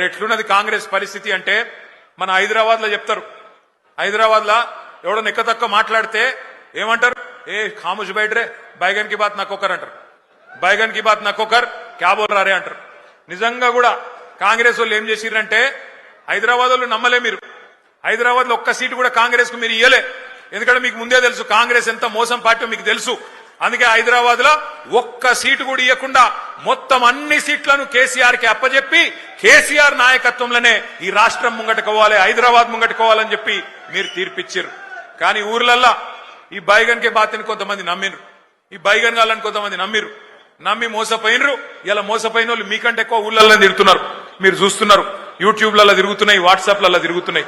ఎట్లున్నది కాంగ్రెస్ పరిస్థితి అంటే మన హైదరాబాద్ లో చెప్తారు. హైదరాబాద్ లా ఎవడో నెక్కతక్క మాట్లాడితే ఏమంటారు? ఏ ఖాముష్ బైఠరే బైగన్ కి బాత్ నక్కొకర్ అంటారు. బైగన్ కి బాత్ నక్కొకర్ క్యా బోల్ రారే అంటారు. నిజంగా కూడా కాంగ్రెస్ వాళ్ళు ఏం చేసిరంటే హైదరాబాద్ వాళ్ళు నమ్మలే. మీరు హైదరాబాద్ లో ఒక్క సీటు కూడా కాంగ్రెస్ కు మీరు ఇయ్యలే. ఎందుకంటే మీకు ముందే తెలుసు కాంగ్రెస్ ఎంత మోసం పార్టీ మీకు తెలుసు. అందుకే హైదరాబాద్ లో ఒక్క సీటు కూడా ఇవ్వకుండా మొత్తం అన్ని సీట్లను కేసీఆర్ కి అప్పచెప్పి కేసీఆర్ నాయకత్వంలోనే ఈ రాష్ట్రం ముంగట్టుకోవాలి, హైదరాబాద్ ముంగట్టుకోవాలని చెప్పి మీరు తీర్పిచ్చారు. కానీ ఊర్లల్లా ఈ బైగన్ కే బాతిని కొంతమంది నమ్మిరు, ఈ బైగన్ గాళ్ళని కొంతమంది నమ్మిరు, నమ్మి మోసపోయినరు. ఇలా మోసపోయిన వాళ్ళు మీకంటే ఎక్కువ ఊళ్ళల్లో తిరుగుతున్నారు. మీరు చూస్తున్నారు, యూట్యూబ్లలో తిరుగుతున్నాయి, వాట్సాప్లలో తిరుగుతున్నాయి.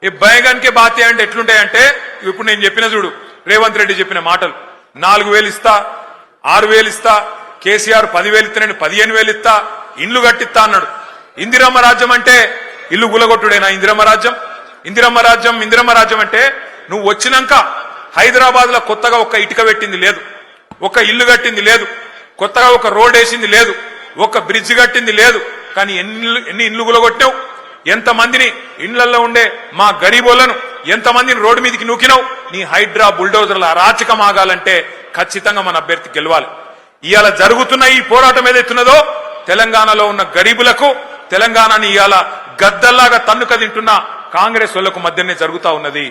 ఈ బైగన్ కే బాతి అంటే ఎట్లుంటాయంటే ఇప్పుడు నేను చెప్పిన చూడు, రేవంత్ రెడ్డి చెప్పిన మాటలు 4,000 ఇస్తా, 6,000 ఇస్తా, కేసీఆర్ 10,000 ఇస్తా, నేను 15,000 ఇస్తా, ఇండ్లు కట్టిస్తా అన్నాడు. ఇందిరమ్మ రాజ్యం అంటే ఇల్లు గులగొట్టుడేనా? ఇందిరమ్మ రాజ్యం ఇందిరమ్మ రాజ్యం అంటే నువ్వు వచ్చినాక హైదరాబాద్ లో కొత్తగా ఒక్క ఇటుక పెట్టింది లేదు, ఒక్క ఇల్లు కట్టింది లేదు, కొత్తగా ఒక రోడ్ వేసింది లేదు, ఒక బ్రిడ్జ్ కట్టింది లేదు. కానీ ఎన్ని ఇండ్లు గులగొట్టావు? ఎంతమందిని ఇండ్లలో ఉండే మా గరీబోళ్లను ఎంతమందిని రోడ్డు మీదకి నూకినావు? నీ హైడ్రా బుల్డోజర్ల అరాచకం ఆగాలంటే ఖచ్చితంగా మన అభ్యర్థి గెలవాలి. ఇవాళ జరుగుతున్న ఈ పోరాటం ఏదైతున్నదో తెలంగాణలో ఉన్న గరీబులకు, తెలంగాణని ఇవాళ గద్దల్లాగా తన్నుక తింటున్న కాంగ్రెస్ వాళ్లకు మధ్యనే జరుగుతా ఉన్నది.